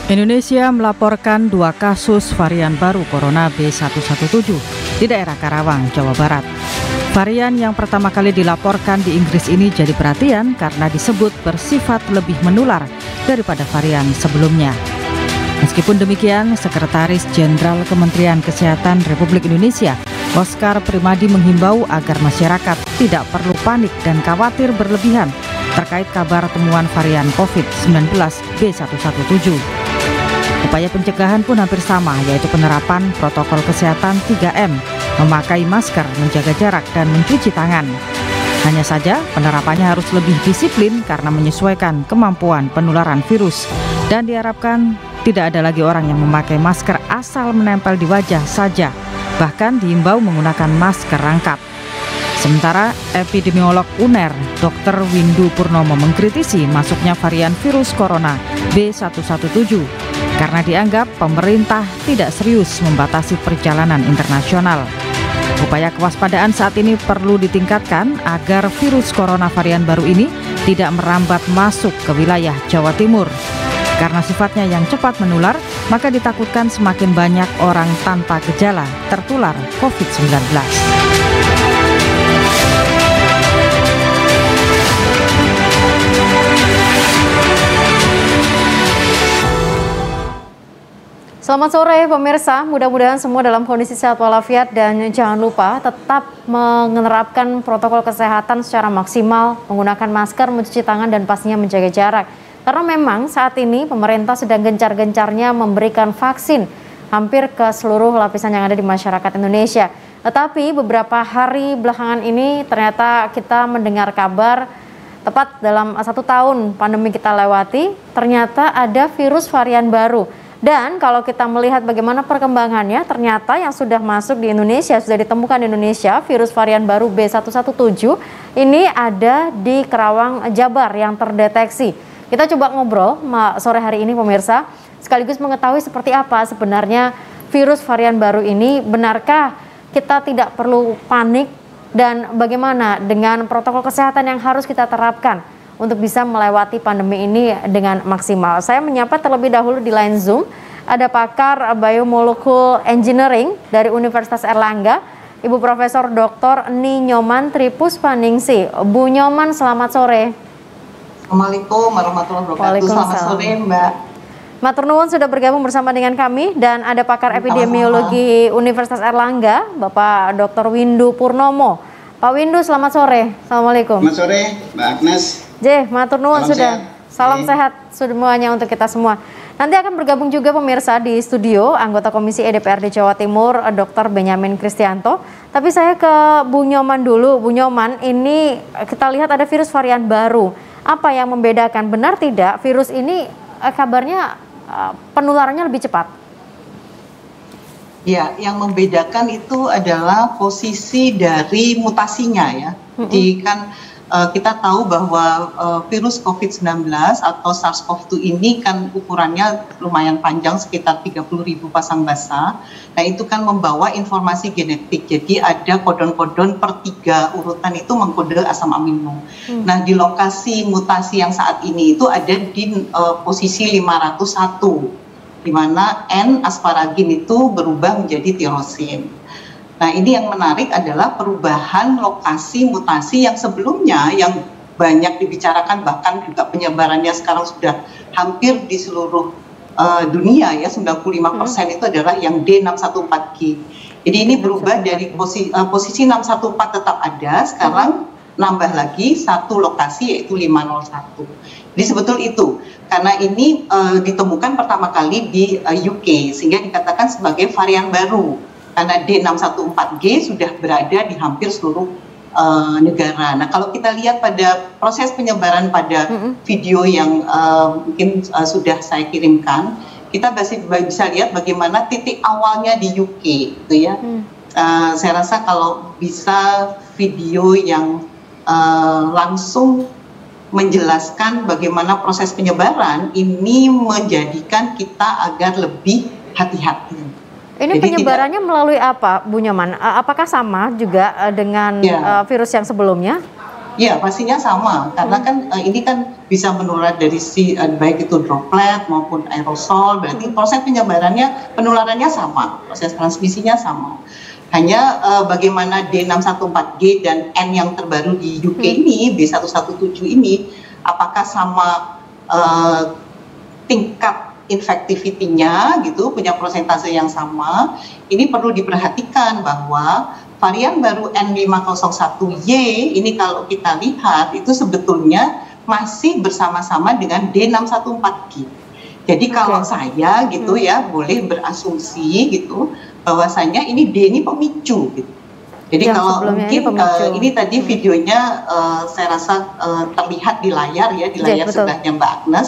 Indonesia melaporkan 2 kasus varian baru Corona B117 di daerah Karawang, Jawa Barat. Varian yang pertama kali dilaporkan di Inggris ini jadi perhatian karena disebut bersifat lebih menular daripada varian sebelumnya. Meskipun demikian, Sekretaris Jenderal Kementerian Kesehatan Republik Indonesia, Oscar Primadi menghimbau agar masyarakat tidak perlu panik dan khawatir berlebihan terkait kabar temuan varian COVID-19 B117. Upaya pencegahan pun hampir sama, yaitu penerapan protokol kesehatan 3M, memakai masker, menjaga jarak, dan mencuci tangan. Hanya saja penerapannya harus lebih disiplin karena menyesuaikan kemampuan penularan virus. Dan diharapkan tidak ada lagi orang yang memakai masker asal menempel di wajah saja, bahkan diimbau menggunakan masker rangkap. Sementara epidemiolog UNER, Dr. Windu Purnomo mengkritisi masuknya varian virus corona B117 karena dianggap pemerintah tidak serius membatasi perjalanan internasional. Upaya kewaspadaan saat ini perlu ditingkatkan agar virus corona varian baru ini tidak merambat masuk ke wilayah Jawa Timur. Karena sifatnya yang cepat menular, maka ditakutkan semakin banyak orang tanpa gejala tertular COVID-19. Selamat sore pemirsa, mudah-mudahan semua dalam kondisi sehat walafiat dan jangan lupa tetap menerapkan protokol kesehatan secara maksimal, menggunakan masker, mencuci tangan dan pastinya menjaga jarak. Karena memang saat ini pemerintah sedang gencar-gencarnya memberikan vaksin hampir ke seluruh lapisan yang ada di masyarakat Indonesia. Tetapi beberapa hari belakangan ini ternyata kita mendengar kabar tepat dalam 1 tahun pandemi kita lewati, ternyata ada virus varian baru. Dan kalau kita melihat bagaimana perkembangannya, ternyata yang sudah masuk di Indonesia, sudah ditemukan di Indonesia, virus varian baru B117 ini ada di Karawang, Jabar yang terdeteksi. Kita coba ngobrol sore hari ini pemirsa, sekaligus mengetahui seperti apa sebenarnya virus varian baru ini, benarkah kita tidak perlu panik dan bagaimana dengan protokol kesehatan yang harus kita terapkan untuk bisa melewati pandemi ini dengan maksimal. Saya menyapa terlebih dahulu di line Zoom, ada pakar Biomolecular Engineering dari Universitas Airlangga, Ibu Profesor Dr. Ni Nyoman Tripuspaningsih. Bu Nyoman, selamat sore. Assalamualaikum warahmatullahi wabarakatuh. Selamat sore Mbak. Matur nuwun sudah bergabung bersama dengan kami, dan ada pakar epidemiologi Universitas Airlangga, Bapak Dr. Windu Purnomo. Pak Windu, selamat sore. Assalamualaikum. Selamat sore Mbak Agnes. Matur nuwun sudah. Salam sehat semuanya untuk kita semua. Nanti akan bergabung juga pemirsa di studio anggota Komisi DPRD Jawa Timur, Dr. Benyamin Kristianto. Tapi saya ke Bu Nyoman dulu. Bu Nyoman, ini kita lihat ada virus varian baru. Apa yang membedakan? Benar tidak virus ini kabarnya penularannya lebih cepat? Ya, yang membedakan itu adalah posisi dari mutasinya ya. Jadi kan kita tahu bahwa virus COVID-19 atau SARS-CoV-2 ini kan ukurannya lumayan panjang, sekitar 30.000 pasang basa. Nah, itu kan membawa informasi genetik. Jadi ada kodon-kodon per 3 urutan itu mengkode asam amino. Nah, di lokasi mutasi yang saat ini itu ada di posisi 501. Di mana N asparagin itu berubah menjadi tirosin. Nah, ini yang menarik adalah perubahan lokasi mutasi yang sebelumnya yang banyak dibicarakan, bahkan juga penyebarannya sekarang sudah hampir di seluruh dunia ya, 95% itu adalah yang D614G. Jadi ini berubah dari posisi 614 tetap ada, sekarang nambah lagi satu lokasi yaitu 501. Jadi sebetul itu, karena ini ditemukan pertama kali di UK, sehingga dikatakan sebagai varian baru. Karena D614G sudah berada di hampir seluruh negara. Nah, kalau kita lihat pada proses penyebaran pada video yang mungkin sudah saya kirimkan, kita masih bisa lihat bagaimana titik awalnya di UK, gitu ya. Saya rasa kalau bisa video yang langsung menjelaskan bagaimana proses penyebaran ini menjadikan kita agar lebih hati-hati. Ini penyebarannya melalui apa, Bu Nyoman? Apakah sama juga dengan virus yang sebelumnya? Iya, pastinya sama karena kan ini kan bisa menular dari baik itu droplet maupun aerosol, berarti proses penularannya sama, proses transmisinya sama. Hanya bagaimana D614G dan N yang terbaru di UK ini, B117 ini, apakah sama tingkat infectivity-nya gitu, punya persentase yang sama. Ini perlu diperhatikan bahwa varian baru N501Y ini kalau kita lihat itu sebetulnya masih bersama-sama dengan D614G. Jadi kalau saya gitu ya boleh berasumsi gitu bahwasanya ini D ini pemicu gitu. Jadi kalau mungkin ini tadi videonya saya rasa terlihat di layar ya, di layar sebelahnya Mbak Agnes.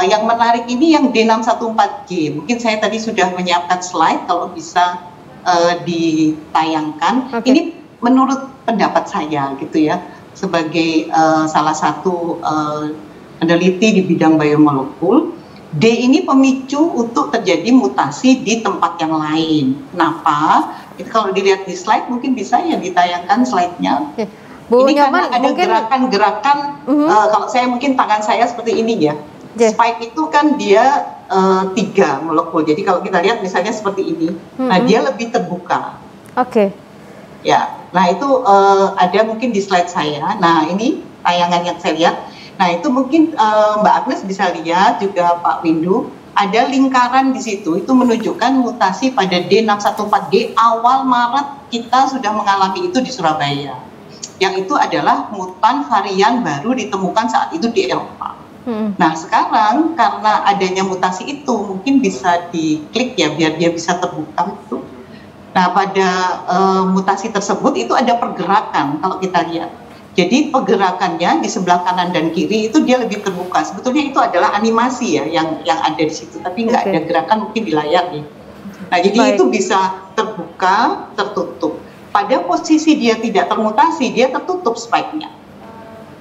Yang menarik ini yang D614G. Mungkin saya tadi sudah menyiapkan slide kalau bisa ditayangkan. Ini menurut pendapat saya gitu ya, sebagai salah satu peneliti di bidang biomolekul, D ini pemicu untuk terjadi mutasi di tempat yang lain. Kenapa? Itu kalau dilihat di slide mungkin bisa ya ditayangkan slide-nya. Bu ini Nyoman, karena ada gerakan-gerakan, kalau saya mungkin tangan saya seperti ini ya. Spike itu kan dia 3 molekul. Jadi kalau kita lihat misalnya seperti ini, nah dia lebih terbuka. Ya, nah itu ada mungkin di slide saya. Nah ini tayangan yang saya lihat. Nah itu mungkin Mbak Agnes bisa lihat juga Pak Windu, ada lingkaran di situ, itu menunjukkan mutasi pada D614G awal Maret kita sudah mengalami itu di Surabaya. Yang itu adalah mutan varian baru ditemukan saat itu di Eropa. Nah sekarang karena adanya mutasi itu mungkin bisa diklik ya biar dia bisa terbuka itu. Nah pada mutasi tersebut itu ada pergerakan kalau kita lihat. Jadi pergerakannya di sebelah kanan dan kiri itu dia lebih terbuka. Sebetulnya itu adalah animasi ya yang ada di situ, tapi nggak ada gerakan mungkin di layar nih. Nah jadi itu bisa terbuka, tertutup. Pada posisi dia tidak termutasi, dia tertutup spike-nya.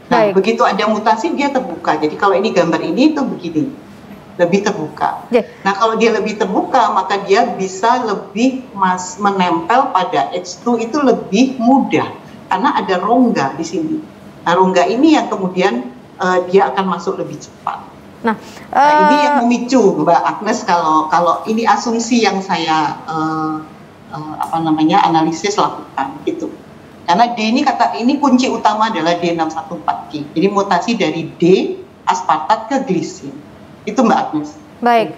Nah begitu ada mutasi dia terbuka. Jadi kalau ini gambar ini itu begini, lebih terbuka. Nah kalau dia lebih terbuka maka dia bisa lebih menempel pada H2 itu lebih mudah. Karena ada rongga di sini. Nah, rongga ini yang kemudian dia akan masuk lebih cepat. Nah ini yang memicu Mbak Agnes kalau ini asumsi yang saya analisis lakukan gitu. Karena D ini kunci utama adalah D614G. Jadi mutasi dari D aspartat ke glisin. Itu Mbak Agnes. Baik.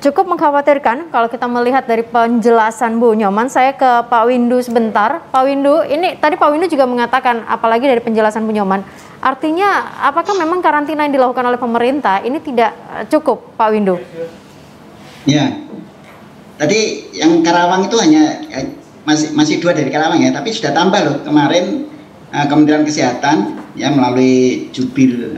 Cukup mengkhawatirkan kalau kita melihat dari penjelasan Bu Nyoman. Saya ke Pak Windu sebentar. Pak Windu, ini tadi Pak Windu juga mengatakan, apalagi dari penjelasan Bu Nyoman, artinya apakah memang karantina yang dilakukan oleh pemerintah ini tidak cukup, Pak Windu? Ya, tadi yang Karawang itu hanya masih 2 dari Karawang ya, tapi sudah tambah loh kemarin Kementerian Kesehatan ya melalui jubir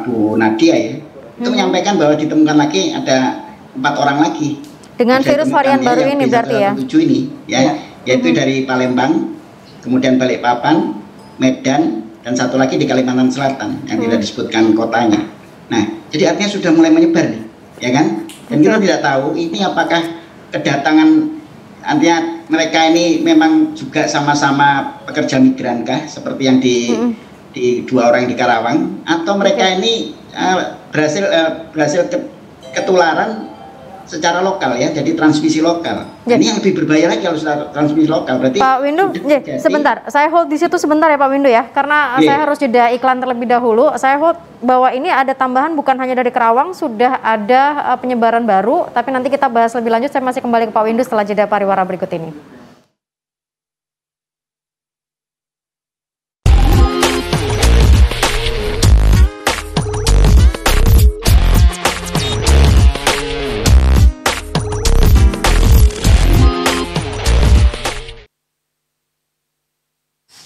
Bu Nadia ya. Itu menyampaikan bahwa ditemukan lagi ada 4 orang lagi dengan virus varian baru ini berarti ya? Ini ya, yaitu dari Palembang, kemudian Balikpapan, Medan, dan satu lagi di Kalimantan Selatan yang tidak disebutkan kotanya. Nah, jadi artinya sudah mulai menyebar nih, ya kan? Dan kita tidak tahu ini apakah kedatangan, artinya mereka ini memang juga sama-sama pekerja migran kah, seperti yang di 2 orang di Karawang, atau mereka ini berhasil ketularan secara lokal ya, jadi transmisi lokal. Ini yang lebih berbahaya lagi kalau sudah transmisi lokal. Berarti Pak Windu, sebentar, saya hold di situ sebentar ya Pak Windu ya, karena saya harus jeda iklan terlebih dahulu. Saya hold bahwa ini ada tambahan bukan hanya dari Karawang, sudah ada penyebaran baru, tapi nanti kita bahas lebih lanjut. Saya masih kembali ke Pak Windu setelah jeda pariwara berikut ini.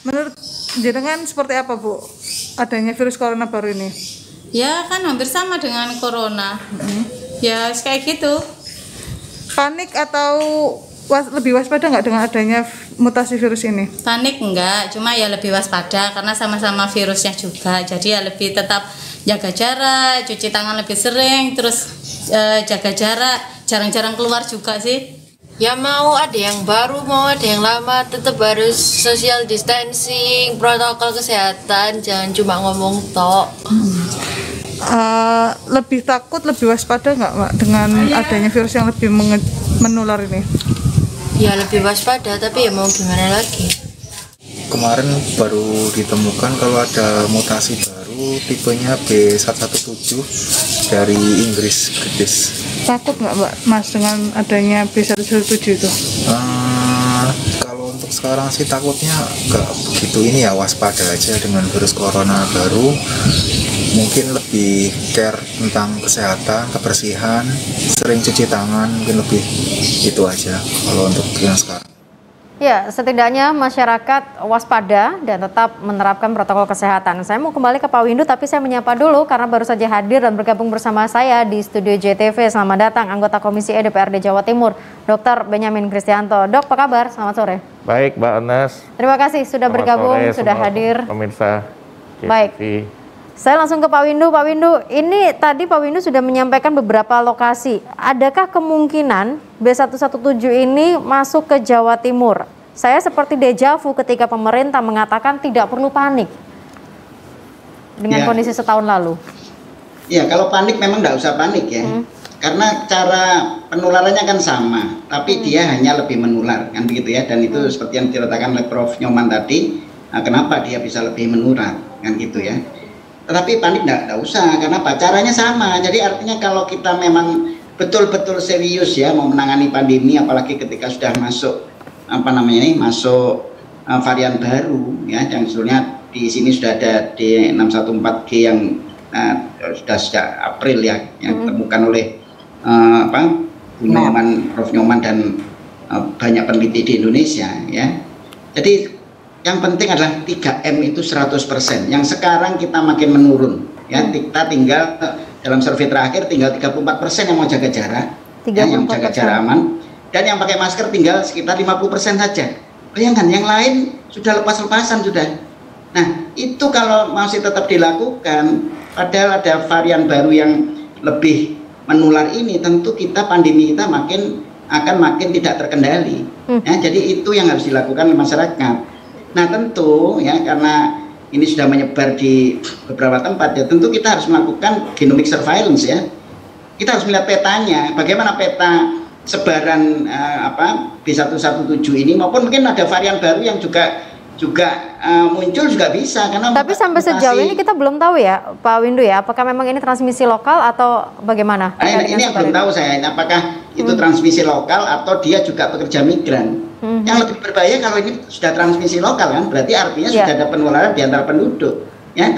Menurut jenengan seperti apa Bu adanya virus corona baru ini? Ya kan hampir sama dengan corona. Ya kayak gitu. Panik atau lebih waspada nggak dengan adanya mutasi virus ini? Panik enggak, cuma ya lebih waspada karena sama-sama virusnya juga. Jadi ya lebih tetap jaga jarak, cuci tangan lebih sering, terus jaga jarak, jarang-jarang keluar juga sih. Ya mau ada yang baru, mau ada yang lama, tetap harus social distancing, protokol kesehatan, jangan cuma ngomong tok. Lebih takut, lebih waspada nggak Mbak dengan adanya virus yang lebih menular ini? Ya lebih waspada, tapi ya mau gimana lagi. Kemarin baru ditemukan kalau ada mutasi baru tipenya B117 dari Inggris British. Takut nggak Mbak Mas dengan adanya B117 itu? Kalau untuk sekarang sih takutnya nggak begitu ini ya, waspada aja dengan virus corona baru. Mungkin lebih care tentang kesehatan, kebersihan, sering cuci tangan, mungkin lebih itu aja kalau untuk yang sekarang. Ya, setidaknya masyarakat waspada dan tetap menerapkan protokol kesehatan. Saya mau kembali ke Pak Windu, tapi saya menyapa dulu karena baru saja hadir dan bergabung bersama saya di studio JTV. Selamat datang anggota Komisi E DPRD Jawa Timur, Dr. Benyamin Kristianto. Dok, apa kabar? Selamat sore. Baik, Mbak Anas. Terima kasih sudah bergabung, sudah hadir. Pemirsa JTV. Baik. Saya langsung ke Pak Windu. Pak Windu, ini tadi Pak Windu sudah menyampaikan beberapa lokasi. Adakah kemungkinan B117 ini masuk ke Jawa Timur? Saya seperti dejavu ketika pemerintah mengatakan tidak perlu panik dengan kondisi setahun lalu. Ya, kalau panik memang nggak usah panik ya. Karena cara penularannya kan sama, tapi dia hanya lebih menular, kan begitu ya. Dan itu seperti yang dikatakan oleh Prof. Nyoman tadi, kenapa dia bisa lebih menular, kan gitu ya. Tetapi panik nggak usah, karena apa? Caranya sama. Jadi artinya kalau kita memang betul-betul serius ya mau menangani pandemi, apalagi ketika sudah masuk varian baru ya, yang sebetulnya di sini sudah ada D614G yang sudah sejak April ya, yang ditemukan oleh Prof. Nyoman dan banyak peneliti di Indonesia ya. Jadi yang penting adalah 3M itu 100%. Yang sekarang kita makin menurun ya. Kita tinggal dalam survei terakhir tinggal 34% yang mau jaga jarak, ya, yang jaga jarak aman, dan yang pakai masker tinggal sekitar 50% saja. Bayangkan yang lain sudah lepas-lepasan sudah. Nah, itu kalau masih tetap dilakukan, padahal ada varian baru yang lebih menular ini, tentu kita pandemi kita akan makin tidak terkendali. Ya, jadi itu yang harus dilakukan oleh masyarakat. Nah tentu ya, karena ini sudah menyebar di beberapa tempat ya, tentu kita harus melakukan genomic surveillance ya. Kita harus melihat petanya, bagaimana peta sebaran B117 ini, maupun mungkin ada varian baru yang juga muncul juga bisa. Karena tapi sampai sejauh ini kita belum tahu ya Pak Windu ya, apakah memang ini transmisi lokal atau bagaimana? Ini yang belum tahu saya, apakah itu transmisi lokal atau dia juga pekerja migran. Yang lebih berbahaya kalau ini sudah transmisi lokal kan, berarti artinya sudah ada penularan di antara penduduk ya.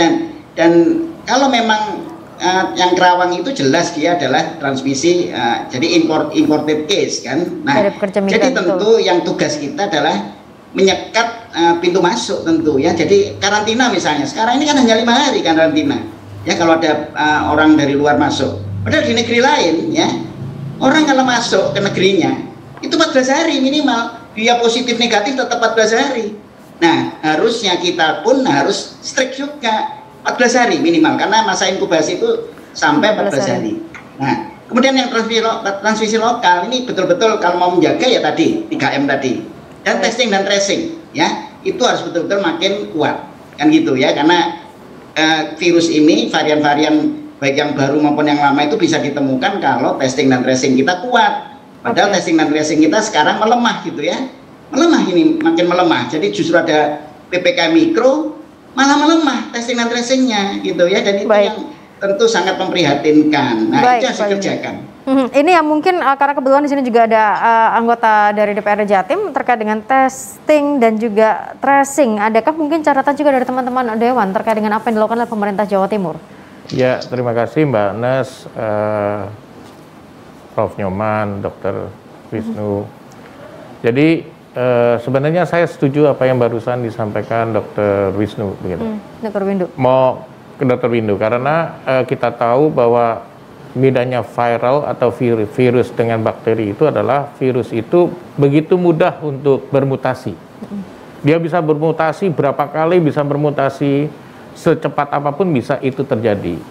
Dan kalau memang yang Kerawang itu jelas dia adalah transmisi jadi imported case kan. Nah, jadi tentu yang tugas kita adalah menyekat pintu masuk tentu ya. Jadi karantina misalnya, sekarang ini kan hanya 5 hari karantina ya kalau ada orang dari luar masuk. Padahal di negeri lain ya, orang kalau masuk ke negerinya itu 14 hari minimal, dia positif negatif tetap 14 hari. Nah, harusnya kita pun harus strict juga 14 hari minimal, karena masa inkubasi itu sampai 14 hari. Nah, kemudian yang transmisi lokal ini betul-betul kalau mau menjaga ya tadi 3M tadi, dan testing dan tracing ya, itu harus betul-betul makin kuat kan gitu ya, karena virus ini varian-varian baik yang baru maupun yang lama itu bisa ditemukan kalau testing dan tracing kita kuat. Padahal testing dan tracing kita sekarang melemah gitu ya, ini makin melemah. Jadi justru ada PPKM mikro malah melemah testing dan tracingnya gitu ya, dan itu yang tentu sangat memprihatinkan. Nah, itu harus dikerjakan. Ini yang mungkin karena kebetulan di sini juga ada anggota dari DPRD Jatim terkait dengan testing dan juga tracing. Adakah mungkin catatan juga dari teman-teman Dewan terkait dengan apa yang dilakukan oleh pemerintah Jawa Timur? Ya, terima kasih Mbak Nas, Prof. Nyoman, Dr. Wisnu. Jadi sebenarnya saya setuju apa yang barusan disampaikan Dr. Wisnu begitu. Dr. Windu. Mau ke Dr. Windu karena kita tahu bahwa bedanya viral atau virus dengan bakteri itu adalah virus itu begitu mudah untuk bermutasi. Dia bisa bermutasi berapa kali, bisa bermutasi secepat apapun bisa itu terjadi.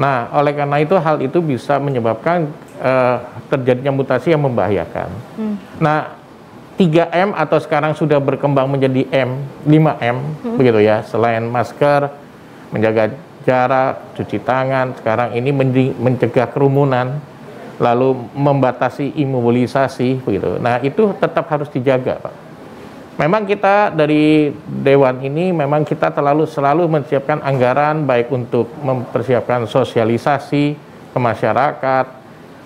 Nah, oleh karena itu hal itu bisa menyebabkan terjadinya mutasi yang membahayakan. Nah, 3M atau sekarang sudah berkembang menjadi 5M, begitu ya. Selain masker, menjaga jarak, cuci tangan, sekarang ini mencegah kerumunan, lalu membatasi imobilisasi, begitu. Nah, itu tetap harus dijaga, Pak. Memang kita dari Dewan ini memang kita selalu menyiapkan anggaran baik untuk mempersiapkan sosialisasi ke masyarakat,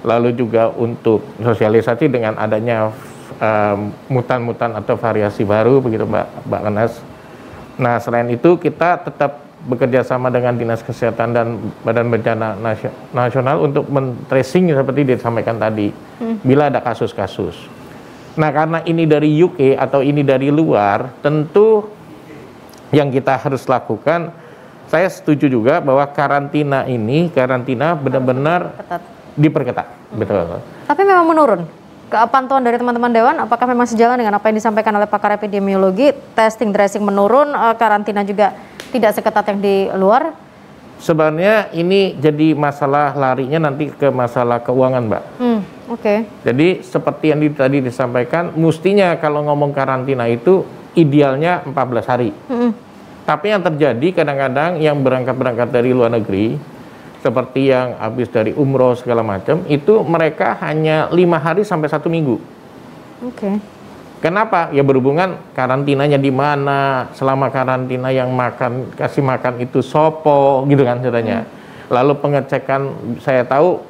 lalu juga untuk sosialisasi dengan adanya mutan-mutan atau variasi baru, begitu Mbak Anas. Nah, selain itu kita tetap bekerja sama dengan Dinas Kesehatan dan Badan Bencana Nasional untuk men-tracing seperti disampaikan tadi, bila ada kasus-kasus. Nah, karena ini dari UK atau ini dari luar, tentu yang kita harus lakukan, saya setuju juga bahwa karantina benar-benar diperketat. Betul. Tapi memang menurun. Pantauan dari teman-teman Dewan, apakah memang sejalan dengan apa yang disampaikan oleh pakar epidemiologi, testing tracing menurun, karantina juga tidak seketat yang di luar? Sebenarnya ini jadi masalah larinya nanti ke masalah keuangan, Mbak. Oke. Jadi seperti yang tadi disampaikan, mestinya kalau ngomong karantina itu idealnya 14 hari. Tapi yang terjadi kadang-kadang yang berangkat dari luar negeri, seperti yang habis dari umroh segala macam, itu mereka hanya 5 hari sampai 1 minggu. Oke. Kenapa? Ya berhubungan karantinanya di mana, selama karantina yang kasih makan itu sopo, gitu kan ceritanya. Lalu pengecekan, saya tahu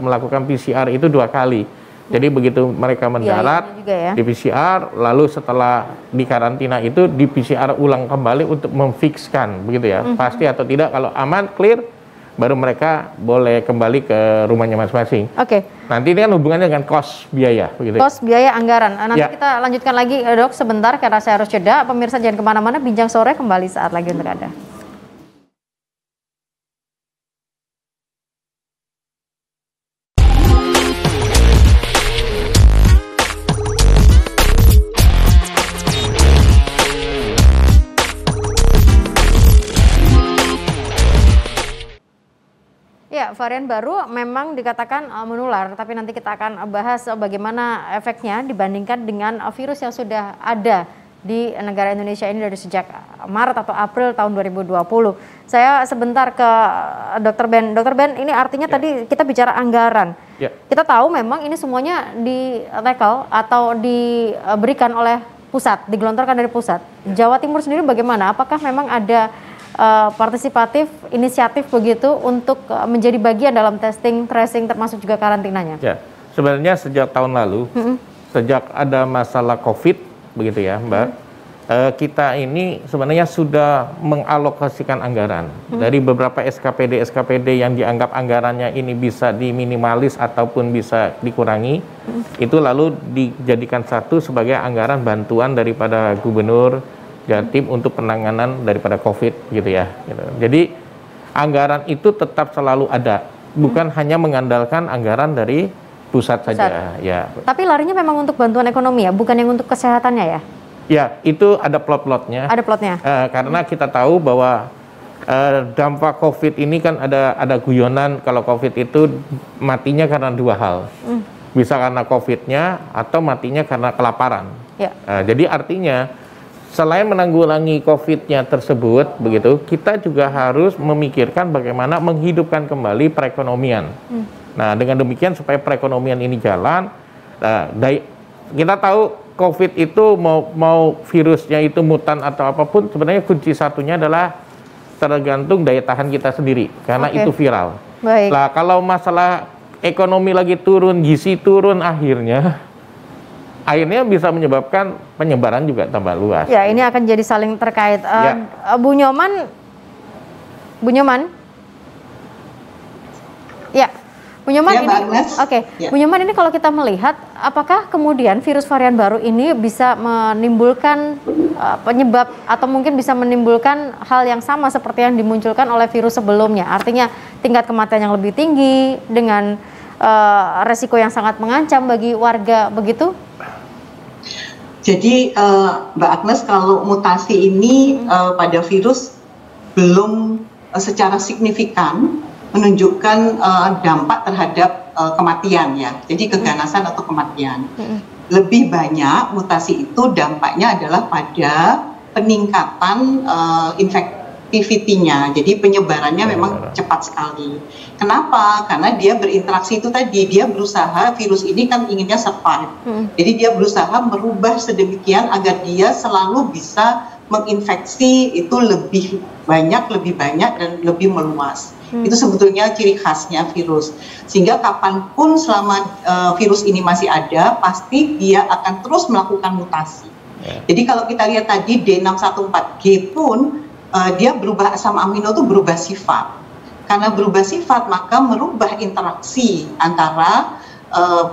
melakukan PCR itu 2 kali. Jadi begitu mereka mendarat di PCR, lalu setelah di karantina itu di PCR ulang kembali untuk memfikskan, begitu ya, pasti atau tidak. Kalau aman, clear, baru mereka boleh kembali ke rumahnya masing-masing. Oke. Nanti ini kan hubungannya dengan kos biaya, begitu. Kos biaya anggaran. Nanti kita lanjutkan lagi, Dok, sebentar karena saya harus jeda. Pemirsa jangan kemana-mana, Bincang Sore kembali saat lagi untuk Anda. Ya, varian baru memang dikatakan menular, tapi nanti kita akan bahas bagaimana efeknya dibandingkan dengan virus yang sudah ada di negara Indonesia ini dari sejak Maret atau April tahun 2020. Saya sebentar ke Dr. Ben. Dr. Ben, ini artinya tadi kita bicara anggaran. Kita tahu memang ini semuanya di-tackle atau diberikan oleh pusat, digelontorkan dari pusat. Jawa Timur sendiri bagaimana? Apakah memang ada partisipatif, inisiatif begitu untuk menjadi bagian dalam testing, tracing, termasuk juga karantinanya? Ya, sebenarnya sejak tahun lalu, sejak ada masalah COVID, begitu ya Mbak, kita ini sebenarnya sudah mengalokasikan anggaran dari beberapa SKPD yang dianggap anggarannya ini bisa diminimalis ataupun bisa dikurangi, itu lalu dijadikan satu sebagai anggaran bantuan daripada Gubernur Jatim untuk penanganan daripada COVID, gitu ya. Jadi anggaran itu tetap selalu ada, bukan hanya mengandalkan anggaran dari pusat saja. Ya. Tapi larinya memang untuk bantuan ekonomi ya, bukan yang untuk kesehatannya ya? Ya, itu ada plot-plotnya. Ada plotnya. Karena kita tahu bahwa dampak COVID ini kan ada guyonan kalau COVID itu matinya karena 2 hal, bisa karena COVID-nya atau matinya karena kelaparan. Jadi artinya selain menanggulangi COVID-nya tersebut, begitu, kita juga harus memikirkan bagaimana menghidupkan kembali perekonomian. Nah, dengan demikian supaya perekonomian ini jalan, kita tahu COVID itu mau virusnya itu mutan atau apapun, sebenarnya kunci satunya adalah tergantung daya tahan kita sendiri, karena itu viral. Baik. Nah, kalau masalah ekonomi lagi turun, gizi turun, akhirnya bisa menyebabkan penyebaran juga tambah luas. Ya, ini akan jadi saling terkait. Bu Nyoman. Ya, Bu Nyoman ini. Bu Nyoman ini kalau kita melihat, apakah kemudian virus varian baru ini bisa menimbulkan penyebab atau mungkin bisa menimbulkan hal yang sama seperti yang dimunculkan oleh virus sebelumnya? Artinya tingkat kematian yang lebih tinggi dengan resiko yang sangat mengancam bagi warga, begitu? Jadi Mbak Agnes, kalau mutasi ini pada virus belum secara signifikan menunjukkan dampak terhadap kematian ya, jadi keganasan atau kematian. Lebih banyak mutasi itu dampaknya adalah pada peningkatan infectivity-nya, jadi penyebarannya memang cepat sekali. Kenapa? Karena dia berinteraksi itu tadi, dia berusaha, virus ini kan inginnya survive, jadi dia berusaha merubah sedemikian agar dia selalu bisa menginfeksi itu lebih banyak, dan lebih meluas. Itu sebetulnya ciri khasnya virus. Sehingga kapanpun selama virus ini masih ada, pasti dia akan terus melakukan mutasi. Jadi kalau kita lihat tadi D614G pun dia berubah, asam amino itu berubah sifat. Karena berubah sifat maka merubah interaksi antara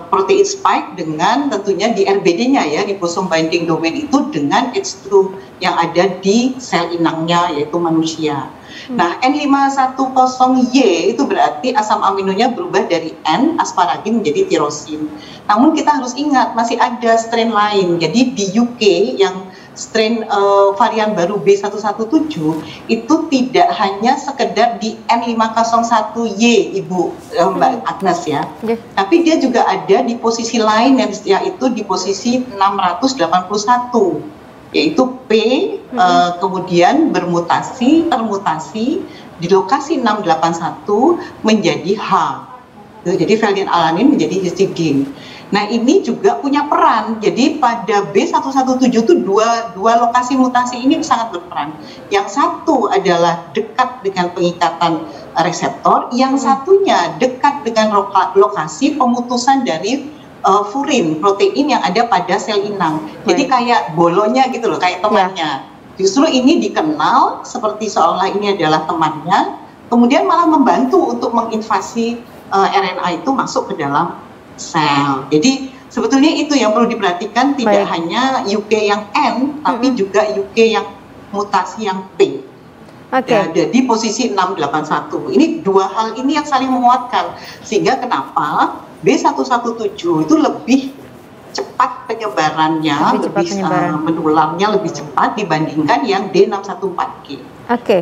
protein spike dengan tentunya di RBD-nya ya, ribosom binding domain itu dengan H2 yang ada di sel inangnya yaitu manusia. Nah, N510Y itu berarti asam aminonya berubah dari N, asparagin, menjadi tirosin. Namun kita harus ingat masih ada strain lain. Jadi di UK yang strain varian baru B117 itu tidak hanya sekedar di N501Y, Ibu Mbak Agnes ya. Tapi dia juga ada di posisi lain yaitu di posisi 681. Yaitu P kemudian termutasi di lokasi 681 menjadi H. Jadi valent alanin menjadi histidine. Nah, ini juga punya peran. Jadi pada B117 itu dua lokasi mutasi ini sangat berperan. Yang satu adalah dekat dengan pengikatan reseptor, yang satunya dekat dengan lokasi pemutusan dari furin, protein yang ada pada sel inang. Jadi kayak bolonya gitu loh, kayak temannya. Justru ini dikenal seperti seolah ini adalah temannya, kemudian malah membantu untuk menginvasi RNA itu masuk ke dalam sel. Jadi sebetulnya itu yang perlu diperhatikan, tidak hanya UK yang N, tapi juga UK yang mutasi yang P. Ya, di posisi 681. Ini dua hal ini yang saling menguatkan. Sehingga kenapa B117 itu lebih cepat penyebarannya, menularnya lebih cepat dibandingkan yang D614G.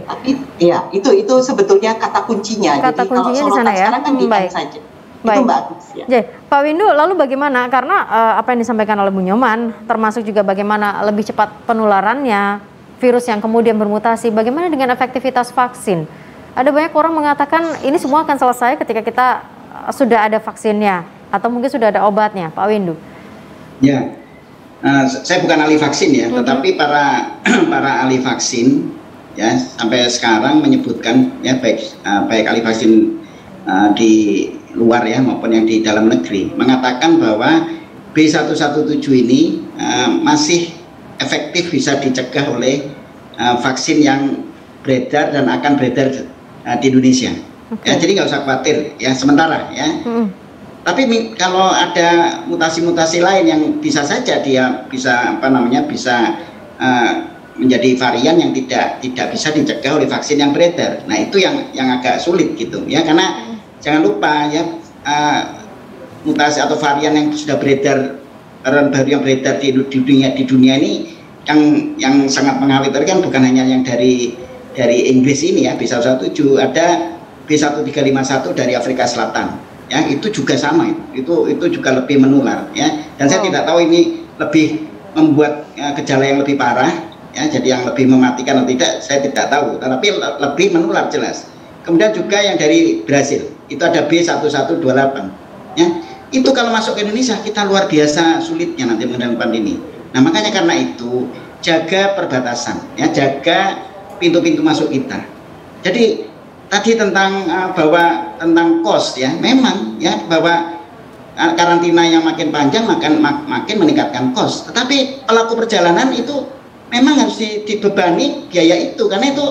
Tapi ya itu sebetulnya kata kuncinya. Kata jadi kuncinya kalau di sana ya. sekarang kan di N saja. Itu Mbak Agus ya. Pak Windu, lalu bagaimana? Karena apa yang disampaikan oleh Bu Nyoman, termasuk juga bagaimana lebih cepat penularannya, virus yang kemudian bermutasi, bagaimana dengan efektivitas vaksin? Ada banyak orang mengatakan ini semua akan selesai ketika kita sudah ada vaksinnya atau mungkin sudah ada obatnya, Pak Windu. Ya, saya bukan ahli vaksin ya, tetapi para ahli vaksin ya sampai sekarang menyebutkan ya baik ahli vaksin di luar ya maupun yang di dalam negeri mengatakan bahwa B117 ini masih efektif bisa dicegah oleh vaksin yang beredar dan akan beredar di Indonesia. Ya, jadi nggak usah khawatir ya sementara ya. Tapi kalau ada mutasi-mutasi lain yang bisa saja dia bisa bisa menjadi varian yang tidak bisa dicegah oleh vaksin yang beredar. Nah itu yang agak sulit gitu ya, karena jangan lupa ya mutasi atau varian yang sudah beredar, varian baru yang beredar di dunia ini yang sangat mengkhawatirkan bukan hanya yang dari Inggris ini ya B117, ada B1351 dari Afrika Selatan ya, itu juga sama, itu juga lebih menular ya, dan saya tidak tahu ini lebih membuat gejala yang lebih parah ya, jadi yang lebih mematikan atau tidak saya tidak tahu, tetapi lebih menular jelas. Kemudian juga yang dari Brasil itu ada B1128 ya, itu kalau masuk ke Indonesia kita luar biasa sulitnya nanti menghadapi ini. Nah makanya karena itu jaga perbatasan ya, jaga pintu-pintu masuk kita. Jadi tadi tentang tentang cost ya, memang ya bahwa karantina yang makin panjang makin meningkatkan cost. Tetapi pelaku perjalanan itu memang harus dibebani biaya itu, karena itu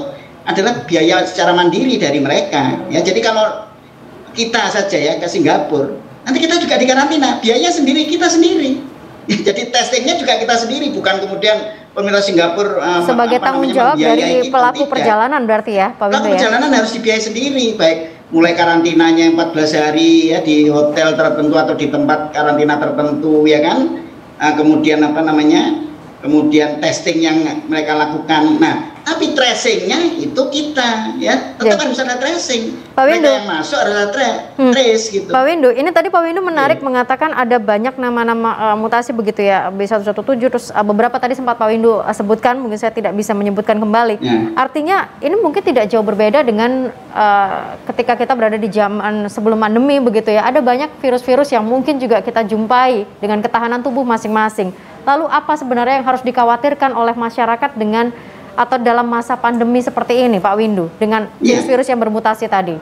adalah biaya secara mandiri dari mereka. Ya, jadi kalau kita saja ya ke Singapura, nanti kita juga dikarantina, biaya sendiri kita sendiri. Ya, jadi testingnya juga kita sendiri, bukan kemudian pemerintah Singapura sebagai tanggung jawab dari pelaku perjalanan berarti ya, Pak Windu. Pelaku perjalanan harus dibiayai sendiri, baik mulai karantinanya 14 hari ya di hotel tertentu atau di tempat karantina tertentu ya kan, kemudian kemudian testing yang mereka lakukan. Nah, tapi tracingnya itu kita, ya tetap harus ada tracing. Pak Windu, mereka yang masuk harus ada trace gitu. Pak Windu, ini tadi Pak Windu menarik mengatakan ada banyak nama-nama mutasi begitu ya, B117, terus beberapa tadi sempat Pak Windu sebutkan, mungkin saya tidak bisa menyebutkan kembali. Artinya ini mungkin tidak jauh berbeda dengan ketika kita berada di zaman sebelum pandemi begitu ya, ada banyak virus-virus yang mungkin juga kita jumpai dengan ketahanan tubuh masing-masing. Lalu apa sebenarnya yang harus dikhawatirkan oleh masyarakat dengan atau dalam masa pandemi seperti ini, Pak Windu, dengan virus-virus yang bermutasi tadi?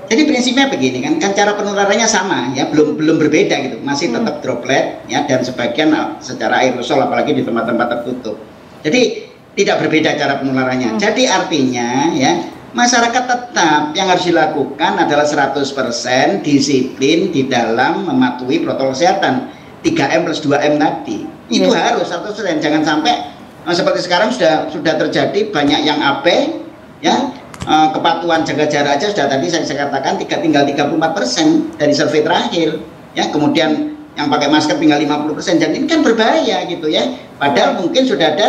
Jadi prinsipnya begini kan cara penularannya sama ya, belum berbeda gitu, masih tetap droplet ya, dan sebagian secara aerosol apalagi di tempat-tempat tertutup. Jadi tidak berbeda cara penularannya. Jadi artinya ya, masyarakat tetap yang harus dilakukan adalah 100% disiplin di dalam mematuhi protokol kesehatan 3M plus 2M tadi. Itu harus 100%, jangan sampai seperti sekarang sudah terjadi banyak yang abe ya, kepatuhan jaga jarak aja sudah tadi saya katakan tinggal 34% dari survei terakhir ya, kemudian yang pakai masker tinggal 50%, dan ini kan berbahaya gitu ya, padahal mungkin sudah ada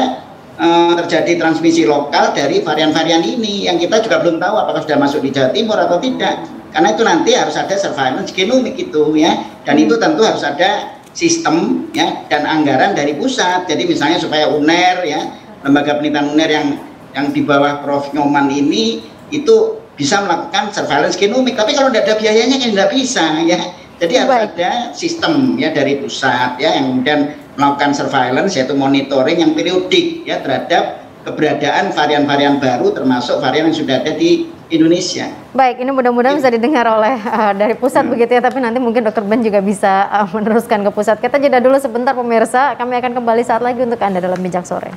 terjadi transmisi lokal dari varian-varian ini yang kita juga belum tahu apakah sudah masuk di Jawa Timur atau tidak, karena itu nanti harus ada surveillance genomik gitu ya, dan itu tentu harus ada sistem ya dan anggaran dari pusat. Jadi misalnya supaya UNER ya, lembaga penelitian UNER yang di bawah Prof. Nyoman ini itu bisa melakukan surveillance genomik, tapi kalau tidak ada biayanya kan tidak bisa ya. Jadi harus ada sistem ya dari pusat ya, yang kemudian melakukan surveillance, yaitu monitoring yang periodik ya terhadap keberadaan varian-varian baru, termasuk varian yang sudah ada di Indonesia. Baik, ini mudah-mudahan bisa didengar oleh dari pusat begitu ya, tapi nanti mungkin Dr. Ben juga bisa meneruskan ke pusat. Kita jeda dulu sebentar pemirsa, kami akan kembali saat lagi untuk Anda dalam Bijak Sore.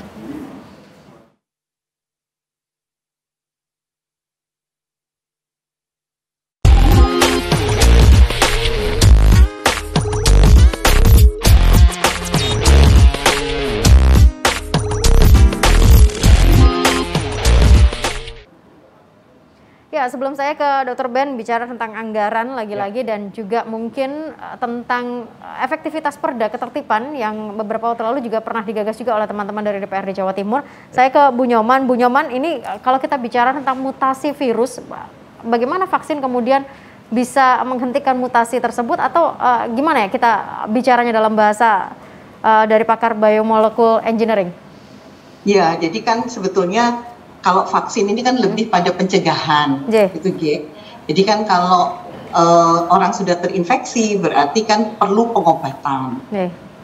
Ya, sebelum saya ke Dr. Ben bicara tentang anggaran lagi-lagi dan juga mungkin tentang efektivitas perda ketertiban yang beberapa waktu lalu juga pernah digagas juga oleh teman-teman dari DPRD Jawa Timur. Saya ke Bu Nyoman. Bu Nyoman, ini kalau kita bicara tentang mutasi virus, bagaimana vaksin kemudian bisa menghentikan mutasi tersebut, atau gimana ya kita bicaranya dalam bahasa dari pakar biomolekul engineering? Ya, jadi kan sebetulnya kalau vaksin ini kan lebih pada pencegahan, gitu G. Jadi kan kalau orang sudah terinfeksi berarti kan perlu pengobatan.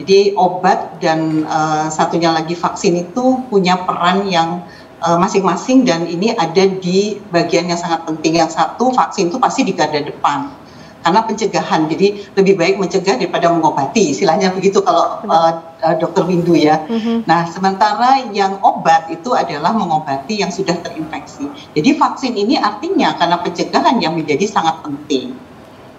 Jadi obat dan satunya lagi vaksin itu punya peran yang masing-masing, dan ini ada di bagian yang sangat penting. Yang satu, vaksin itu pasti di garda depan karena pencegahan, jadi lebih baik mencegah daripada mengobati, istilahnya begitu kalau Dr. Windu ya. Nah, sementara yang obat itu adalah mengobati yang sudah terinfeksi. Jadi vaksin ini artinya karena pencegahan yang menjadi sangat penting.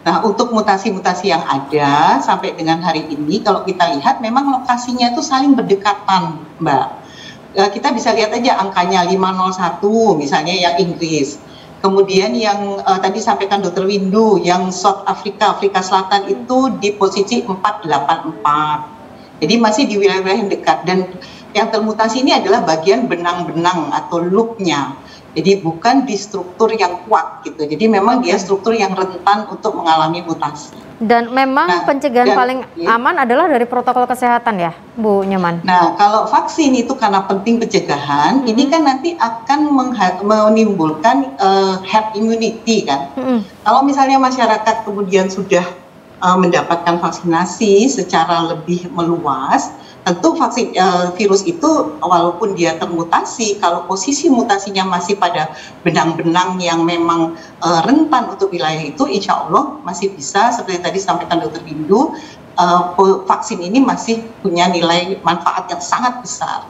Nah, untuk mutasi-mutasi yang ada sampai dengan hari ini, kalau kita lihat memang lokasinya itu saling berdekatan, Mbak. Kita bisa lihat aja angkanya 501 misalnya yang Inggris. Kemudian yang tadi sampaikan Dr. Windu, yang South Afrika, Afrika Selatan itu di posisi 484. Jadi masih di wilayah-wilayah yang dekat, dan yang termutasi ini adalah bagian benang-benang atau loopnya. Jadi bukan di struktur yang kuat gitu. Jadi memang dia struktur yang rentan untuk mengalami mutasi. Dan memang pencegahan paling aman adalah dari protokol kesehatan ya, Bu Nyoman? Nah, kalau vaksin itu karena penting pencegahan, ini kan nanti akan menimbulkan herd immunity kan. Kalau misalnya masyarakat kemudian sudah mendapatkan vaksinasi secara lebih meluas, tentu vaksin virus itu walaupun dia termutasi, kalau posisi mutasinya masih pada benang-benang yang memang rentan untuk wilayah itu, insya Allah masih bisa, seperti tadi sampaikan Dr. Windu, vaksin ini masih punya nilai manfaat yang sangat besar.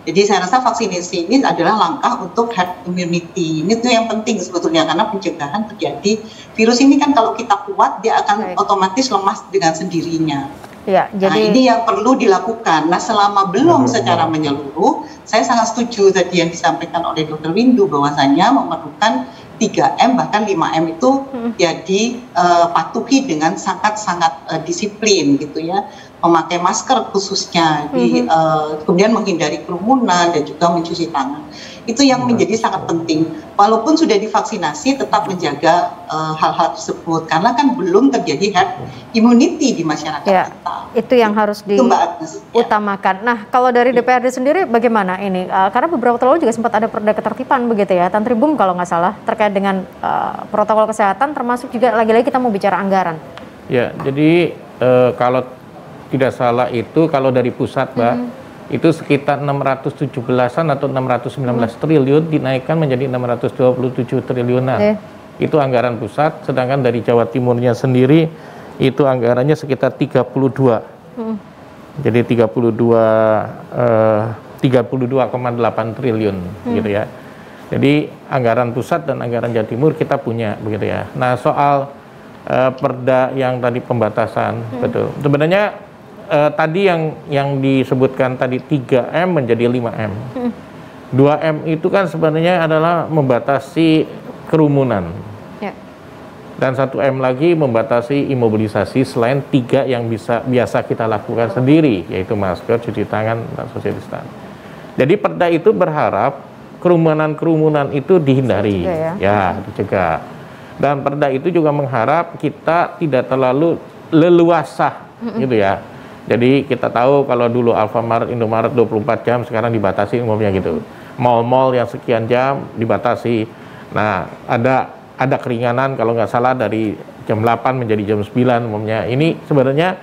Jadi saya rasa vaksinasi ini adalah langkah untuk herd immunity. Ini tuh yang penting sebetulnya, karena pencegahan terjadi. Virus ini kan kalau kita kuat, dia akan otomatis lemas dengan sendirinya. Ya, jadi nah, ini yang perlu dilakukan. Nah, selama belum secara menyeluruh, saya sangat setuju tadi yang disampaikan oleh Dr. Windu bahwasanya memerlukan 3M bahkan 5M itu ya dipatuhi dengan sangat-sangat disiplin gitu ya, memakai masker khususnya, kemudian menghindari kerumunan dan juga mencuci tangan. Itu yang menjadi sangat penting. Walaupun sudah divaksinasi, tetap menjaga hal-hal tersebut karena kan belum terjadi herd immunity di masyarakat kita. Itu yang harus diutamakan. Nah, kalau dari DPRD sendiri bagaimana ini? Karena beberapa waktu lalu juga sempat ada perda ketertiban begitu ya, Tan Tribun kalau nggak salah, terkait dengan protokol kesehatan, termasuk juga lagi-lagi kita mau bicara anggaran. Ya, jadi kalau tidak salah itu kalau dari pusat, Mbak, itu sekitar 617-an atau 619 triliun dinaikkan menjadi 627 triliunan. Itu anggaran pusat, sedangkan dari Jawa Timurnya sendiri itu anggarannya sekitar 32. Jadi 32,8 triliun gitu ya. Jadi anggaran pusat dan anggaran Jawa Timur kita punya begitu ya. Nah, soal perda yang tadi pembatasan, betul. Sebenarnya tadi yang disebutkan tadi 3M menjadi 5M. 2M itu kan sebenarnya adalah membatasi kerumunan. Dan 1M lagi membatasi imobilisasi selain 3 yang biasa kita lakukan sendiri, yaitu masker, cuci tangan, dan social distancing. Jadi perda itu berharap kerumunan-kerumunan itu dihindari, dicegah. Dan perda itu juga mengharap kita tidak terlalu leluasa gitu ya. Jadi kita tahu kalau dulu Alfamart, Indomaret 24 jam, sekarang dibatasi umumnya gitu. Mall-mall yang sekian jam dibatasi. Nah, ada keringanan kalau nggak salah dari jam 8 menjadi jam 9 umumnya. Ini sebenarnya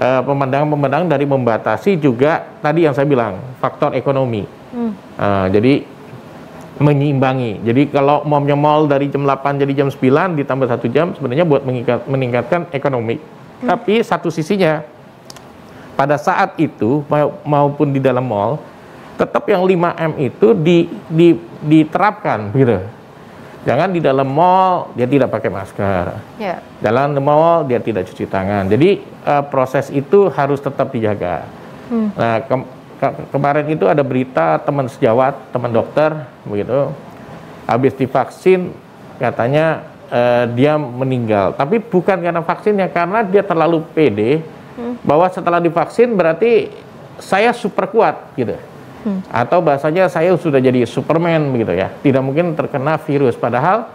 pemandangan-pemandangan dari membatasi juga tadi yang saya bilang, faktor ekonomi. Jadi menyeimbangi. Jadi kalau umumnya mall dari jam 8 jadi jam 9 ditambah 1 jam sebenarnya buat meningkatkan ekonomi. Tapi satu sisinya pada saat itu maupun di dalam mall tetap yang 5M itu diterapkan gitu. Jangan di dalam mall dia tidak pakai masker. Dalam mall dia tidak cuci tangan. Jadi proses itu harus tetap dijaga. Nah, kemarin itu ada berita teman sejawat, teman dokter begitu. Habis divaksin katanya dia meninggal. Tapi bukan karena vaksinnya, karena dia terlalu pede bahwa setelah divaksin berarti saya super kuat gitu. Atau bahasanya saya sudah jadi Superman begitu ya. Tidak mungkin terkena virus, padahal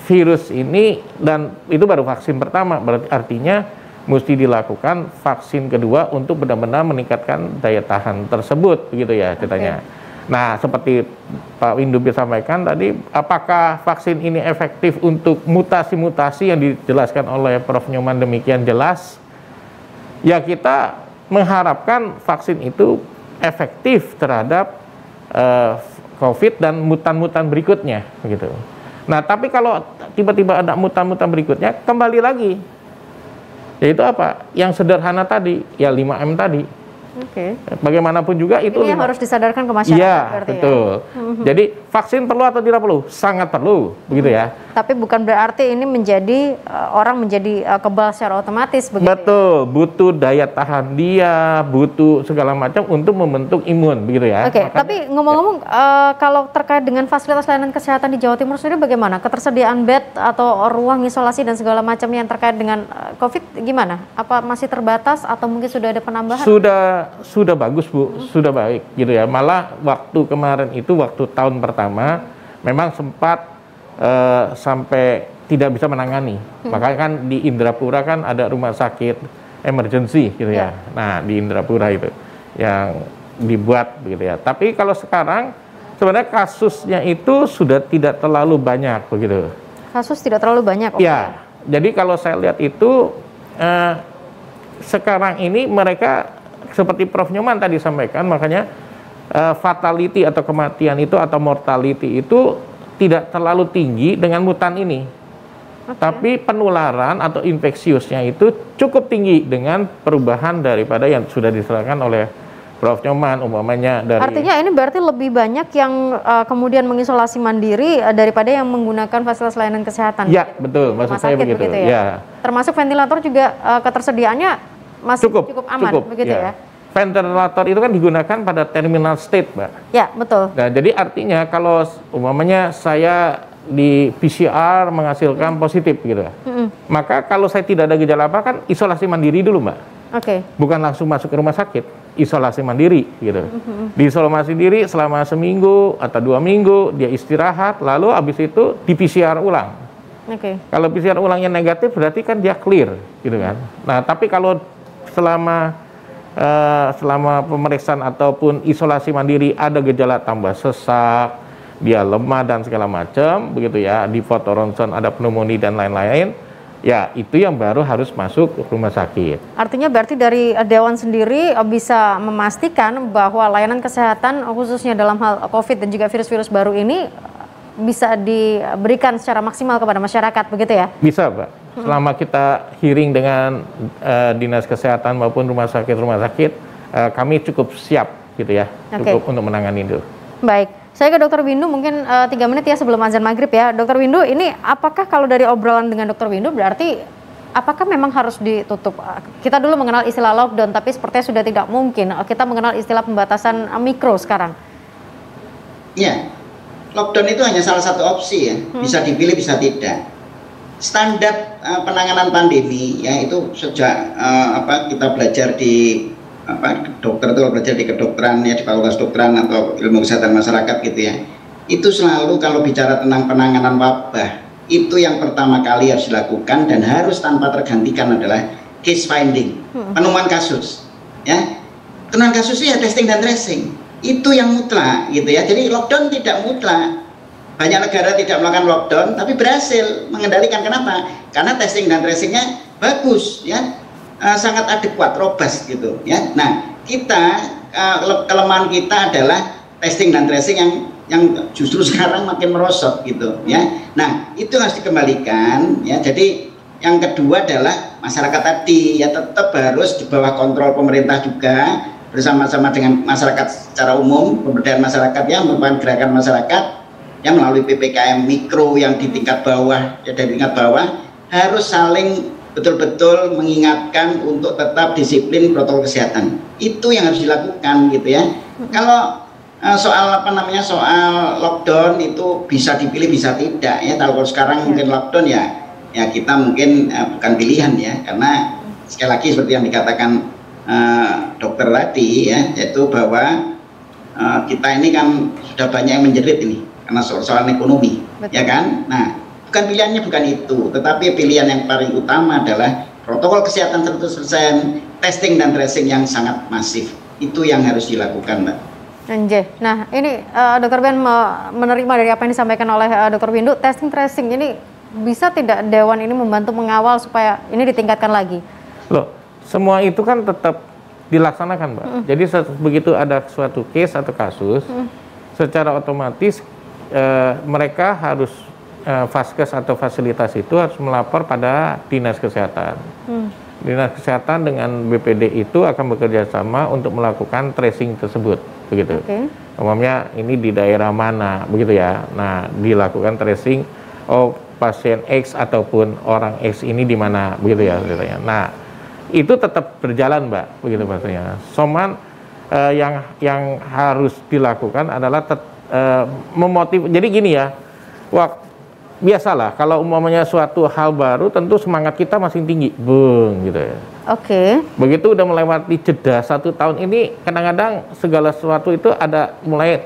virus ini, dan itu baru vaksin pertama, berarti artinya mesti dilakukan vaksin kedua untuk benar-benar meningkatkan daya tahan tersebut begitu ya ceritanya. Nah, seperti Pak Windu sampaikan tadi, apakah vaksin ini efektif untuk mutasi-mutasi yang dijelaskan oleh Prof. Nyoman demikian jelas? Ya, kita mengharapkan vaksin itu efektif terhadap COVID dan mutan-mutan berikutnya, begitu. Nah, tapi kalau tiba-tiba ada mutan-mutan berikutnya, kembali lagi, yaitu apa? Yang sederhana tadi, ya 5M tadi. Bagaimanapun juga itu ini yang harus disadarkan ke masyarakat. Iya, betul. Jadi vaksin perlu atau tidak perlu? Sangat perlu, begitu ya. Tapi bukan berarti ini menjadi orang menjadi kebal secara otomatis, begitu. Betul, butuh daya tahan dia, butuh segala macam untuk membentuk imun, begitu ya. Tapi ngomong-ngomong, kalau terkait dengan fasilitas layanan kesehatan di Jawa Timur sendiri bagaimana? Ketersediaan bed atau ruang isolasi dan segala macam yang terkait dengan COVID gimana? Apa masih terbatas atau mungkin sudah ada penambahan? Sudah bagus Bu, sudah baik gitu ya. Malah waktu kemarin itu, waktu tahun pertama memang sempat sampai tidak bisa menangani. Makanya kan di Indrapura kan ada rumah sakit emergency gitu ya. Nah, di Indrapura itu yang dibuat begitu ya. Tapi kalau sekarang sebenarnya kasusnya itu sudah tidak terlalu banyak begitu. Kasus tidak terlalu banyak? Ya, jadi kalau saya lihat itu sekarang ini mereka seperti Prof. Nyoman tadi sampaikan, makanya fatality atau kematian itu atau mortality itu tidak terlalu tinggi dengan mutan ini. Tapi penularan atau infeksiusnya itu cukup tinggi dengan perubahan daripada yang sudah diserahkan oleh Prof. Nyoman umpamanya dari. Artinya ini berarti lebih banyak yang kemudian mengisolasi mandiri daripada yang menggunakan fasilitas layanan kesehatan. Ya, betul, maksud saya begitu. Ya. Termasuk ventilator juga ketersediaannya masih cukup aman, begitu ya. ventilator itu kan digunakan pada terminal state, Mbak. Ya, betul. Nah, jadi artinya kalau umpamanya saya di PCR menghasilkan positif gitu, maka kalau saya tidak ada gejala apa kan isolasi mandiri dulu, Mbak. Oke. Bukan langsung masuk ke rumah sakit, isolasi mandiri gitu. Diisolasi diri selama seminggu atau 2 minggu, dia istirahat, lalu habis itu di PCR ulang. Oke. Kalau PCR ulangnya negatif berarti kan dia clear gitu kan. Nah, tapi kalau selama pemeriksaan ataupun isolasi mandiri ada gejala tambah sesak, dia lemah dan segala macam begitu ya, di foto ronsen ada pneumonia dan lain-lain, ya itu yang baru harus masuk ke rumah sakit. Artinya berarti dari Dewan sendiri bisa memastikan bahwa layanan kesehatan khususnya dalam hal COVID dan juga virus-virus baru ini bisa diberikan secara maksimal kepada masyarakat, begitu ya? Bisa, Pak. Selama kita hearing dengan dinas kesehatan maupun rumah sakit, kami cukup siap gitu ya, cukup untuk menangani itu. Baik, saya ke Dr. Windu mungkin 3 menit ya sebelum azan maghrib ya. Dr. Windu, ini apakah kalau dari obrolan dengan Dr. Windu berarti apakah memang harus ditutup? Kita dulu mengenal istilah lockdown, tapi sepertinya sudah tidak mungkin. Kita mengenal istilah pembatasan mikro sekarang. Iya, lockdown itu hanya salah satu opsi ya, bisa dipilih bisa tidak. Standar penanganan pandemi ya itu sejak kita belajar di dokter itu belajar di kedokteran ya, di fakultas kedokteran atau ilmu kesehatan masyarakat gitu ya, itu selalu kalau bicara tentang penanganan wabah itu yang pertama kali harus dilakukan dan harus tanpa tergantikan adalah case finding, penemuan kasus ya. Penemuan kasus ya testing dan tracing itu yang mutlak gitu ya. Jadi lockdown tidak mutlak. Banyak negara tidak melakukan lockdown tapi berhasil mengendalikan. Kenapa? Karena testing dan tracingnya bagus ya, sangat adekuat, robust gitu ya. Nah, kita kelemahan kita adalah testing dan tracing yang justru sekarang makin merosot gitu ya. Nah, itu harus dikembalikan ya. Jadi yang kedua adalah masyarakat tadi ya tetap harus di bawah kontrol pemerintah juga, bersama-sama dengan masyarakat secara umum. Pemberdayaan masyarakat ya merupakan gerakan masyarakat yang melalui PPKM mikro yang di tingkat bawah ya, dari tingkat bawah harus saling betul-betul mengingatkan untuk tetap disiplin protokol kesehatan. Itu yang harus dilakukan gitu ya. Kalau soal soal lockdown itu bisa dipilih bisa tidak ya. Kalau sekarang mungkin lockdown ya kita mungkin bukan pilihan ya, karena sekali lagi seperti yang dikatakan dokter tadi ya, yaitu bahwa kita ini kan sudah banyak yang menjerit ini karena soal ekonomi. Betul. Ya kan. Nah, bukan pilihannya bukan itu, tetapi pilihan yang paling utama adalah protokol kesehatan 100%, testing dan tracing yang sangat masif. Itu yang harus dilakukan, Mbak. Nah, ini Dr. Ben menerima dari apa yang disampaikan oleh Dr. Windu, testing tracing ini bisa tidak Dewan ini membantu mengawal supaya ini ditingkatkan lagi? Loh, semua itu kan tetap dilaksanakan, Mbak. Jadi begitu ada suatu case atau kasus, secara otomatis mereka harus Vaskes atau fasilitas itu harus melapor pada dinas kesehatan. Dinas kesehatan dengan BPD itu akan bekerja sama untuk melakukan tracing tersebut, begitu. Umumnya ini di daerah mana, begitu ya. Nah, dilakukan tracing, pasien X ataupun orang X ini di mana, begitu ya. Nah, itu tetap berjalan, Mbak, begitu maksudnya. Cuman yang harus dilakukan adalah memotivasi. Jadi gini ya, biasalah kalau umpamanya suatu hal baru tentu semangat kita masih tinggi, gitu ya. Begitu udah melewati jeda 1 tahun ini, kadang-kadang segala sesuatu itu ada mulai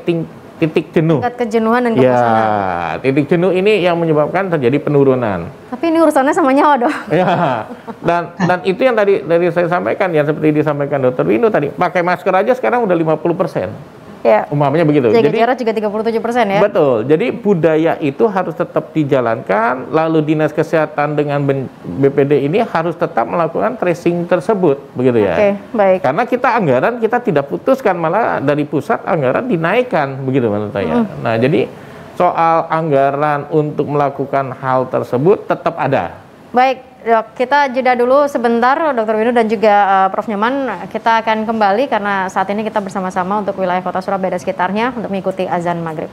titik jenuh. Tingkat kejenuhan dan kebosanan. Ya, titik jenuh ini yang menyebabkan terjadi penurunan. Tapi ini urusannya sama nyawa dong. Ya, dan itu yang tadi saya sampaikan ya, seperti disampaikan Dr. Windu tadi, pakai masker aja sekarang udah 50%. Ya. Umpamanya begitu. Jaga jarak juga 37% ya. Betul. Jadi budaya itu harus tetap dijalankan. Lalu dinas kesehatan dengan BPD ini harus tetap melakukan tracing tersebut, begitu ya. Baik. Karena kita anggaran kita tidak putuskan, malah dari pusat anggaran dinaikkan, begitu menurut saya. Nah, jadi soal anggaran untuk melakukan hal tersebut tetap ada. Baik, Dok, kita jeda dulu sebentar, Dr. Windu dan juga Prof. Nyoman. Kita akan kembali karena saat ini kita bersama-sama untuk wilayah Kota Surabaya dan sekitarnya untuk mengikuti azan maghrib.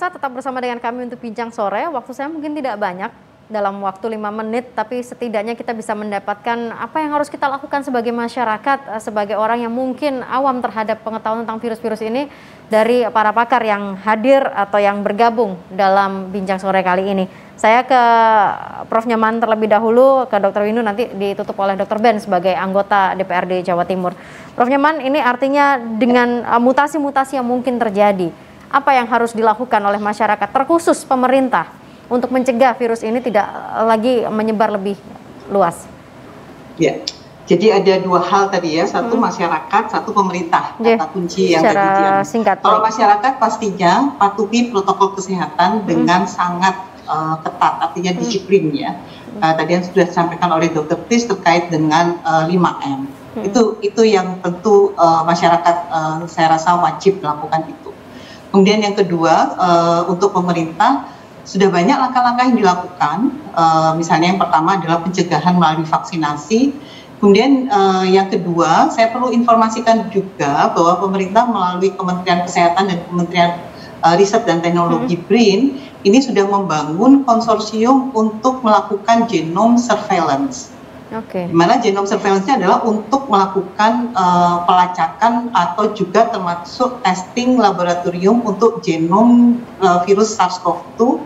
pemirsa tetap bersama dengan kami untuk bincang sore. Waktu saya mungkin tidak banyak, dalam waktu 5 menit, tapi setidaknya kita bisa mendapatkan apa yang harus kita lakukan sebagai masyarakat, sebagai orang yang mungkin awam terhadap pengetahuan tentang virus-virus ini dari para pakar yang hadir atau yang bergabung dalam bincang sore kali ini. Saya ke Prof. Nyoman terlebih dahulu, ke Dr. Windu nanti ditutup oleh Dr. Ben sebagai anggota DPRD Jawa Timur. Prof. Nyoman, ini artinya dengan mutasi-mutasi yang mungkin terjadi, apa yang harus dilakukan oleh masyarakat, terkhusus pemerintah, untuk mencegah virus ini tidak lagi menyebar lebih luas? Ya, jadi ada dua hal tadi ya, satu masyarakat, satu pemerintah, kata kunci yang tadi. Singkat. Kalau masyarakat pastinya patuhi protokol kesehatan dengan sangat ketat, artinya disiplin ya. Tadi yang sudah disampaikan oleh Dr. Pris terkait dengan 5M. Itu yang tentu masyarakat saya rasa wajib melakukan itu. Kemudian yang kedua, untuk pemerintah sudah banyak langkah-langkah yang dilakukan. Misalnya yang pertama adalah pencegahan melalui vaksinasi. Kemudian yang kedua, saya perlu informasikan juga bahwa pemerintah melalui Kementerian Kesehatan dan Kementerian Riset dan Teknologi BRIN ini sudah membangun konsorsium untuk melakukan genome surveillance. Di mana genome surveillance-nya adalah untuk melakukan pelacakan atau juga termasuk testing laboratorium untuk genom virus SARS-CoV-2,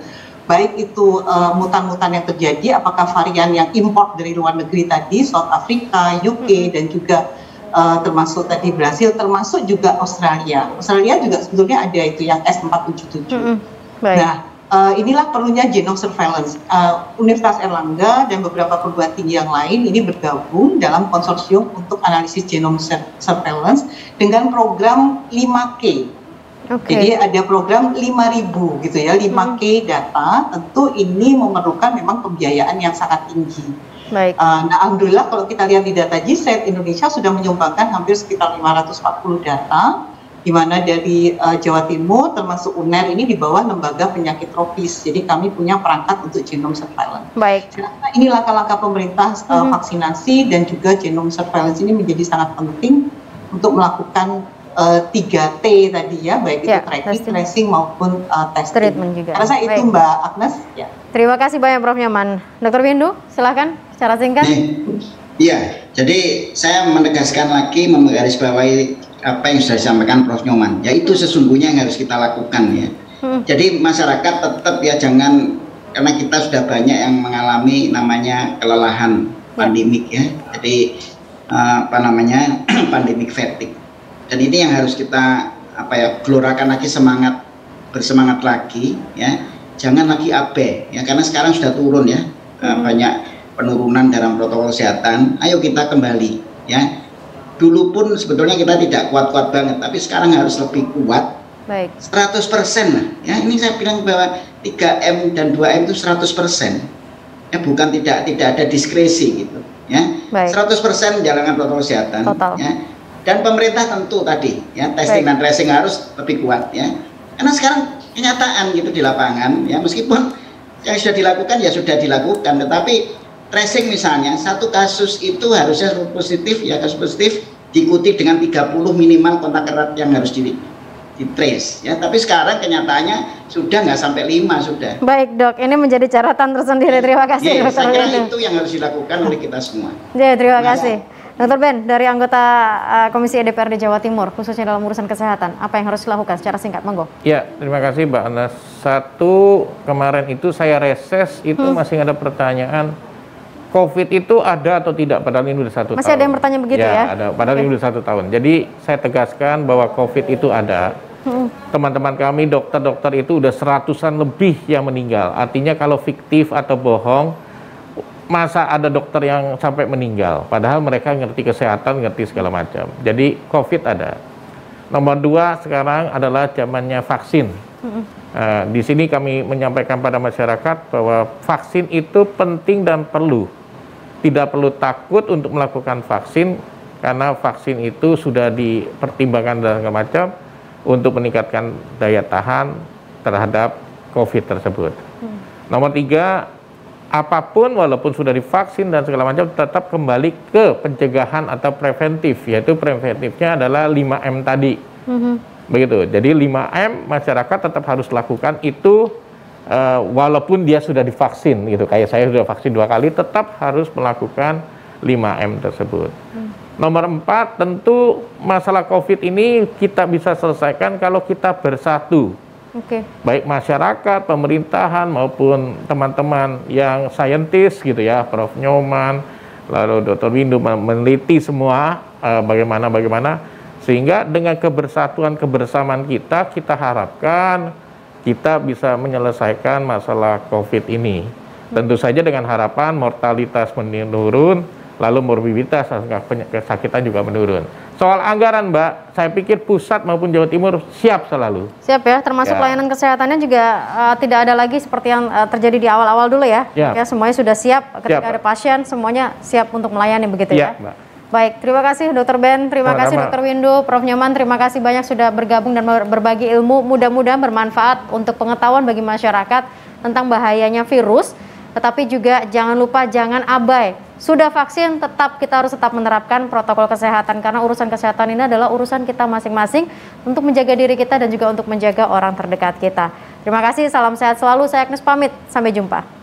baik itu mutan-mutan yang terjadi, apakah varian yang import dari luar negeri tadi, South Africa, UK, dan juga termasuk tadi Brasil, termasuk juga Australia. Australia juga sebetulnya ada itu yang S477. Nah, inilah perlunya genome surveillance. Universitas Erlangga dan beberapa perguruan tinggi yang lain ini bergabung dalam konsorsium untuk analisis genome surveillance dengan program 5K. Jadi ada program 5.000 gitu ya, 5K data. Tentu ini memerlukan memang pembiayaan yang sangat tinggi. Nah, alhamdulillah kalau kita lihat di data GSET, Indonesia sudah menyumbangkan hampir sekitar 540 data, di mana dari Jawa Timur termasuk UNER ini di bawah lembaga penyakit tropis. Jadi kami punya perangkat untuk genome surveillance. Ini langkah-langkah pemerintah vaksinasi dan juga genome surveillance ini menjadi sangat penting untuk melakukan 3T tadi ya, baik itu tracing maupun testing. Rasa itu Mbak Agnes. Ya. Terima kasih banyak Prof. Nyoman. Dr. Windu, silakan secara singkat. Iya, jadi saya menegaskan lagi, menggarisbawahi apa yang sudah disampaikan Prof. Nyoman, yaitu sesungguhnya yang harus kita lakukan ya. Jadi masyarakat tetap ya jangan, karena kita sudah banyak yang mengalami namanya kelelahan pandemik ya. Jadi pandemik fatigue. Dan ini yang harus kita gelorakan lagi, bersemangat lagi ya. Jangan lagi abai ya, karena sekarang sudah turun ya, banyak penurunan dalam protokol kesehatan. Ayo kita kembali ya. Dulu pun sebetulnya kita tidak kuat-kuat banget, tapi sekarang harus lebih kuat. 100% lah ya. Ini saya bilang bahwa 3M dan 2M itu 100% ya, bukan tidak ada diskresi gitu ya. 100% menjalankan protokol kesehatan ya. Dan pemerintah tentu tadi ya, testing dan tracing harus lebih kuat ya. Karena sekarang kenyataan gitu di lapangan ya, meskipun yang sudah dilakukan ya sudah dilakukan, tetapi tracing misalnya satu kasus itu harusnya positif ya, kasus positif diikuti dengan 30 minimal kontak erat yang harus di trace ya, tapi sekarang kenyataannya sudah nggak sampai 5 sudah. Baik Dok, ini menjadi catatan tersendiri. Terima kasih Dr. Saya kira itu yang harus dilakukan oleh kita semua. Terima kasih. Dr. Ben, dari anggota Komisi DPRD Jawa Timur, khususnya dalam urusan kesehatan, apa yang harus dilakukan secara singkat, monggo? Ya, terima kasih Mbak Anas. Satu, kemarin itu saya reses, itu masih ada pertanyaan, COVID itu ada atau tidak, padahal ini sudah 1 tahun. Masih ada yang bertanya begitu ya? Ada, padahal ini sudah 1 tahun. Jadi saya tegaskan bahwa COVID itu ada. Teman-teman kami, dokter-dokter itu udah 100-an lebih yang meninggal. Artinya kalau fiktif atau bohong, masa ada dokter yang sampai meninggal, padahal mereka ngerti kesehatan, ngerti segala macam. Jadi COVID ada. Nomor 2 sekarang adalah zamannya vaksin. Di sini kami menyampaikan pada masyarakat bahwa vaksin itu penting dan perlu. Tidak perlu takut untuk melakukan vaksin, karena vaksin itu sudah dipertimbangkan dan segala macam untuk meningkatkan daya tahan terhadap COVID tersebut. Nomor 3, apapun walaupun sudah divaksin dan segala macam tetap kembali ke pencegahan atau preventif, yaitu preventifnya adalah 5M tadi. Begitu. Jadi 5M masyarakat tetap harus lakukan itu walaupun dia sudah divaksin gitu. Kayak saya sudah vaksin 2 kali, tetap harus melakukan 5M tersebut. Nomor 4, tentu masalah COVID ini kita bisa selesaikan kalau kita bersatu. Baik masyarakat, pemerintahan maupun teman-teman yang saintis gitu ya, Prof. Nyoman, lalu Dr. Windu meneliti semua bagaimana sehingga dengan kebersatuan kebersamaan kita harapkan kita bisa menyelesaikan masalah COVID ini. Tentu saja dengan harapan mortalitas menurun, lalu morbiditas kesakitan juga menurun. Soal anggaran, Mbak, saya pikir pusat maupun Jawa Timur siap selalu. Siap ya, termasuk layanan kesehatannya juga tidak ada lagi seperti yang terjadi di awal-awal dulu ya. Ya, semuanya sudah siap. Ketika ada pasien, semuanya siap untuk melayani begitu ya. Mbak. Baik, terima kasih Dr. Ben, terima kasih Dr. Windu, Prof. Nyoman, terima kasih banyak sudah bergabung dan berbagi ilmu. Mudah-mudahan bermanfaat untuk pengetahuan bagi masyarakat tentang bahayanya virus. Tetapi juga jangan lupa, jangan abai. Sudah vaksin, kita harus tetap menerapkan protokol kesehatan. Karena urusan kesehatan ini adalah urusan kita masing-masing untuk menjaga diri kita dan juga untuk menjaga orang terdekat kita. Terima kasih, salam sehat selalu. Saya Agnes pamit, sampai jumpa.